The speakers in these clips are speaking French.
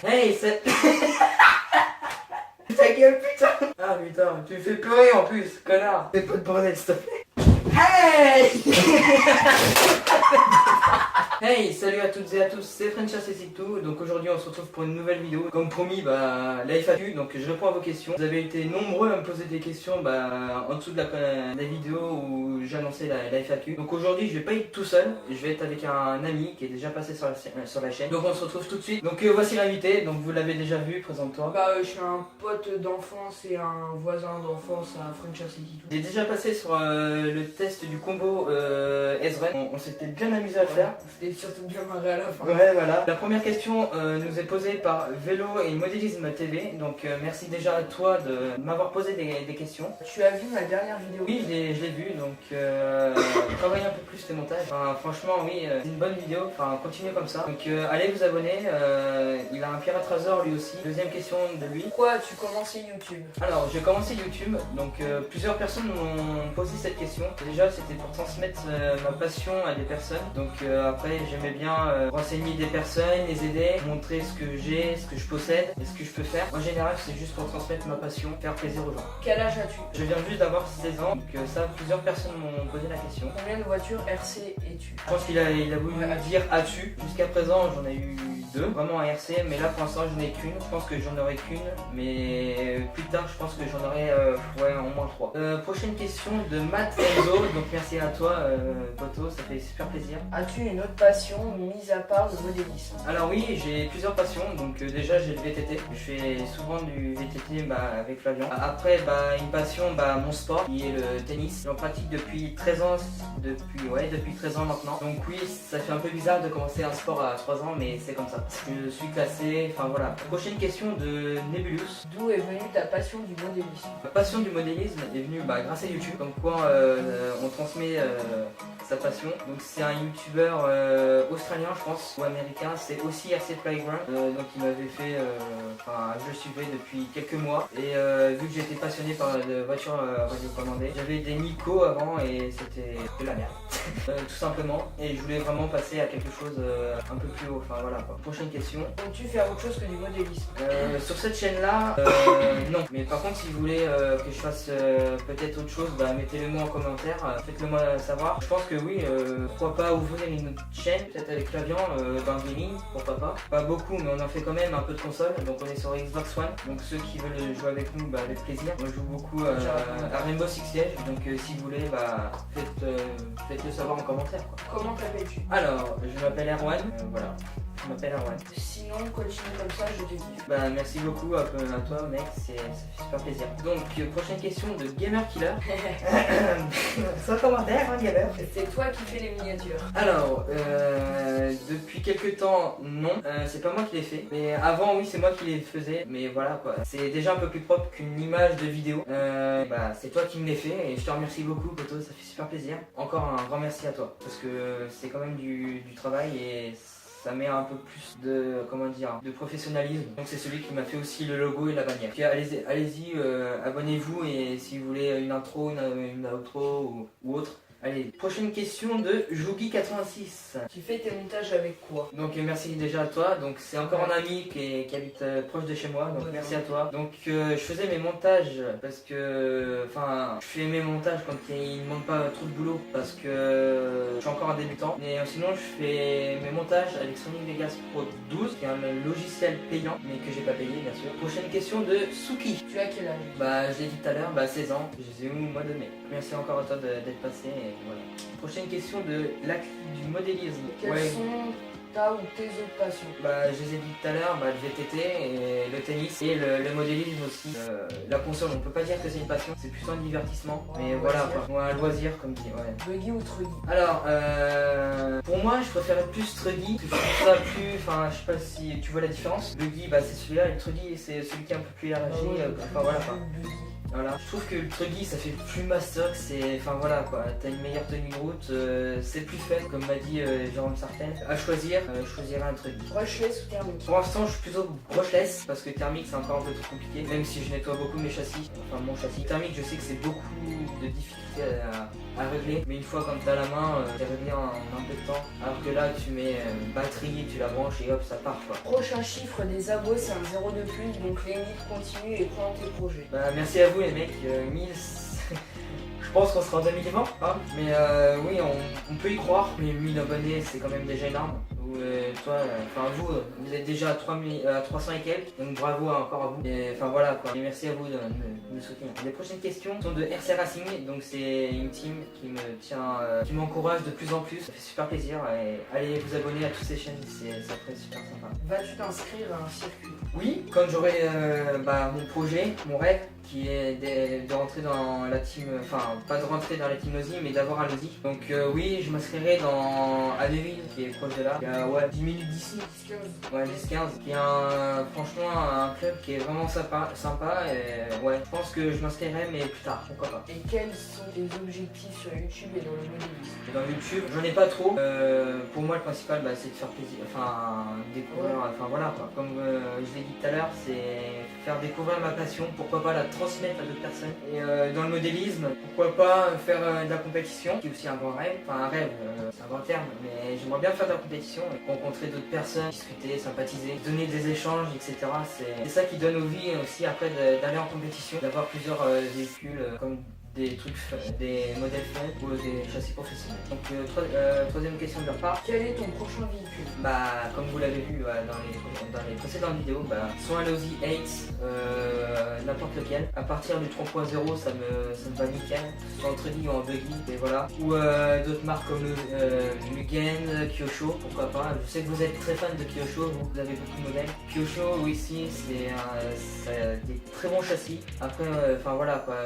Hey, c'est... Ta gueule, putain. Ah putain, tu me fais pleurer en plus, connard. Fais pas de bordel, s'il te plaît. Hey. Hey, salut à toutes et à tous, c'est FrenchACSicTo. Donc aujourd'hui on se retrouve pour une nouvelle vidéo. Comme promis, la FAQ, donc je réponds à vos questions. Vous avez été nombreux à me poser des questions en dessous de la vidéo où j'annonçais la FAQ. Donc aujourd'hui je vais pas être tout seul, je vais être avec un ami qui est déjà passé sur la chaîne. Donc on se retrouve tout de suite. Donc voici l'invité, donc vous l'avez déjà vu, présente-toi. Je suis un pote d'enfance et un voisin d'enfance à FrenchACSicTo. J'ai déjà passé sur le test du combo Ezren. On s'était bien amusé à le faire. C'était surtout bien marré à la fin. Ouais, voilà. La première question nous est posée par Vélo et Modélisme TV. Donc merci déjà à toi de m'avoir posé des questions. Tu as vu ma dernière vidéo? Oui, je l'ai vu. Donc travaille un peu plus tes montages. Enfin, franchement, oui, c'est une bonne vidéo. Enfin, continuez comme ça. Donc allez vous abonner. Il a un Pirate Razor lui aussi. Deuxième question de lui. Pourquoi as-tu commencé YouTube? Alors, j'ai commencé YouTube. Donc plusieurs personnes m'ont posé cette question. Déjà, c'était pour transmettre ma passion à des personnes. Donc après, j'aimais bien renseigner des personnes, les aider, montrer ce que j'ai, ce que je possède et ce que je peux faire. En général, c'est juste pour transmettre ma passion, faire plaisir aux gens. Quel âge as-tu? Je viens juste d'avoir 16 ans, donc ça, plusieurs personnes m'ont posé la question. Combien de voitures RC es-tu? Je pense qu'il a voulu dire as-tu. Jusqu'à présent, j'en ai eu 2, vraiment à RC, mais là pour l'instant, j'en ai qu'une. Je pense que j'en aurai qu'une, mais plus tard, je pense que j'en aurai au moins 3. Prochaine question de Matt Enzo, donc merci à toi, Poto, ça fait super plaisir. As-tu une autre passion, mis à part le modélisme? Alors oui, j'ai plusieurs passions, donc déjà j'ai le VTT, je fais souvent du VTT avec Flavian. Après une passion, mon sport qui est le tennis, j'en pratique depuis 13 ans, depuis 13 ans maintenant. Donc oui, ça fait un peu bizarre de commencer un sport à 3 ans, mais c'est comme ça. Je suis classé, enfin voilà. Prochaine question de Nebulus. D'où est venue ta passion du modélisme? Ma passion du modélisme est venue grâce à YouTube, comme quoi on transmet sa passion. Donc c'est un youtubeur australien je pense, ou américain, c'est aussi RC Playground. Donc il m'avait fait, je le suivais depuis quelques mois. Et vu que j'étais passionné par la voiture radiocommandée, j'avais des Nico avant et c'était de la merde. Tout simplement. Et je voulais vraiment passer à quelque chose un peu plus haut. Enfin voilà quoi. Prochaine question. Comptes-tu faire autre chose que du modélisme? Sur cette chaîne là, non. Mais par contre si vous voulez que je fasse peut-être autre chose, mettez-le moi en commentaire, faites-le moi savoir. Je pense que oui, pourquoi pas ouvrir une autre chaîne, peut-être avec Flavian, dans le gaming, pourquoi pas. Pas beaucoup, mais on en fait quand même un peu de console. Donc on est sur Xbox One. Donc ceux qui veulent jouer avec nous, avec plaisir. Moi je joue beaucoup à Rainbow Six Siege. Donc si vous voulez, faites-le savoir en commentaire quoi. Comment t'appelles-tu? Alors, je m'appelle Erwan, voilà. Je m'appelle Erwan. Sinon, continue comme ça, je te kiffe. Merci beaucoup à toi mec, ça fait super plaisir. Donc, prochaine question de Gamer Killer. Sans commentaire, Gamer. C'est toi qui fais les miniatures. Alors, depuis quelques temps, non, c'est pas moi qui les fais. Mais avant, oui, c'est moi qui les faisais. Mais voilà quoi, c'est déjà un peu plus propre qu'une image de vidéo. C'est toi qui me les fais et je te remercie beaucoup, Poto, ça fait super plaisir. Encore un grand merci à toi parce que c'est quand même du travail et ça met un peu plus de professionnalisme. Donc c'est celui qui m'a fait aussi le logo et la bannière. Puis allez-y, abonnez-vous et si vous voulez une intro, une outro ou autre. Allez, prochaine question de Jougi86. Tu fais tes montages avec quoi? Donc merci déjà à toi. Donc c'est encore un ami qui habite proche de chez moi. Donc merci à toi. Donc je faisais mes montages parce que je fais mes montages quand il ne manque pas trop de boulot parce que je suis encore un débutant. Mais sinon je fais mes montages avec Sony Vegas Pro 12 qui est un logiciel payant mais que j'ai pas payé bien sûr. Prochaine question de Suki. Tu as quel âge? Je l'ai dit tout à l'heure, 16 ans. Je les ai eu au mois de mai. Merci encore à toi d'être passé. Voilà. Prochaine question de Lac du modélisme. Quelles sont ta ou tes autres passions? Je les ai dit tout à l'heure, le VTT et le tennis et le modélisme aussi. La console, on peut pas dire que c'est une passion, c'est plutôt un divertissement. Mais voilà quoi, un loisir comme dit. Ouais. Buggy ou truggy? Alors, pour moi, je préfère être plus truggy. Je trouve ça plus, je sais pas si tu vois la différence. Buggy, c'est celui-là et le truggy, c'est celui qui est un peu plus élargi. Voilà quoi. Voilà. Je trouve que le truggy ça fait plus master, c'est. Enfin voilà quoi, t'as une meilleure tenue de route, c'est plus fun, comme m'a dit Jérôme Sartel. À choisir, je choisirais un truggy. Brushless ou thermique? Pour l'instant, je suis plutôt brushless parce que thermique c'est encore un peu trop compliqué, même si je nettoie beaucoup mes châssis, enfin mon châssis. Thermique, je sais que c'est beaucoup de difficultés à régler, mais une fois comme t'as la main, t'es réglé en un peu de temps. Alors que là, tu mets batterie, tu la branches et hop, ça part quoi. Prochain chiffre des abos, c'est un 0 de plus, donc les 1000 continuent et crois en tes projets. Bah, merci à vous les mecs, 1000. Je pense qu'on sera en 2020, hein. Mais oui, on peut y croire, mais 1000 abonnés c'est quand même déjà énorme. Toi, enfin vous êtes déjà à 300 et quelques, donc bravo encore à vous. Et enfin voilà quoi, et merci à vous de me soutenir. Les prochaines questions sont de RC Racing, donc c'est une team qui me tient, qui m'encourage de plus en plus, ça fait super plaisir. Et allez vous abonner à toutes ces chaînes, ça ferait super sympa. Vas-tu t'inscrire à un circuit? Oui, quand j'aurai mon projet, mon rêve, qui est de rentrer dans la team, enfin pas de rentrer dans la team Lozi, mais d'avoir un Lozi. Donc oui, je m'inscrirai à Neuville, qui est proche de là, il y a 10 minutes d'ici, 10-15. ouais 10-15, qui est franchement un club qui est vraiment sympa et ouais, je pense que je m'inscrirai mais plus tard, pourquoi pas. Et quels sont tes objectifs sur YouTube et dans le modélisme? Et dans YouTube, j'en ai pas trop. Pour moi, le principal, c'est de faire plaisir, enfin découvrir, enfin voilà quoi. Comme je l'ai dit tout à l'heure, c'est faire découvrir ma passion, pourquoi pas la transmettre à d'autres personnes. Et dans le modélisme, pourquoi pas faire de la compétition, qui est aussi un grand rêve, enfin un rêve, c'est un grand terme, mais j'aimerais bien faire de la compétition, rencontrer d'autres personnes, discuter, sympathiser, donner des échanges, etc. C'est ça qui donne envie aussi après d'aller en compétition, d'avoir plusieurs véhicules comme des trucs, des modèles fun ou des châssis professionnels. Donc troisième question de leur part. Quel est ton prochain véhicule? Comme vous l'avez vu dans les précédentes vidéos, soit un Lozi 8, n'importe lequel. À partir du 3.0 ça me va nickel, soit en training ou en buggy, et voilà. Ou d'autres marques comme Mugen, Kyosho, pourquoi pas. Je sais que vous êtes très fan de Kyosho, vous avez beaucoup de modèles. Kyosho aussi c'est des très bons châssis. Après enfin voilà quoi,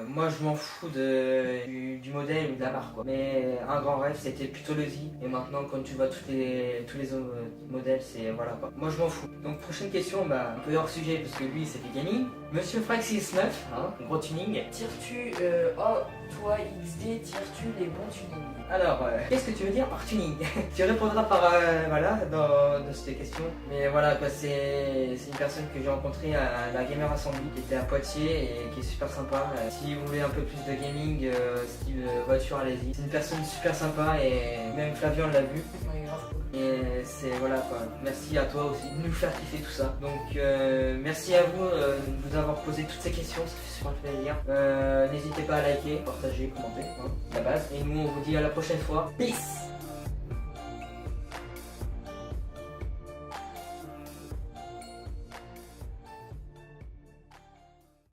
moi je m'en fous du modèle ou de la marque quoi. Mais un grand rêve c'était plutôt Lozi, et maintenant quand tu vois tous les autres modèles, c'est voilà quoi. Moi je m'en fous. Donc prochaine question, un peu hors sujet parce que lui c'était gaming. Monsieur Fraxis 9, gros tuning. Tires-tu, toi XD, tires-tu les bons tunings? Alors, qu'est-ce que tu veux dire par tuning? Tu répondras par voilà dans cette question. Mais voilà quoi, c'est une personne que j'ai rencontrée à la Gamer Assembly qui était à Poitiers et qui est super sympa. Si vous voulez un peu plus de gaming, style voiture, allez-y. C'est une personne super sympa et même Flavien l'a vu. Ouais, grave cool. Et c'est voilà quoi, merci à toi aussi de nous faire kiffer tout ça. Donc merci à vous de nous avoir posé toutes ces questions, ça fait super plaisir. N'hésitez pas à liker, partager, commenter, la base. Et nous on vous dit à la prochaine fois. Peace.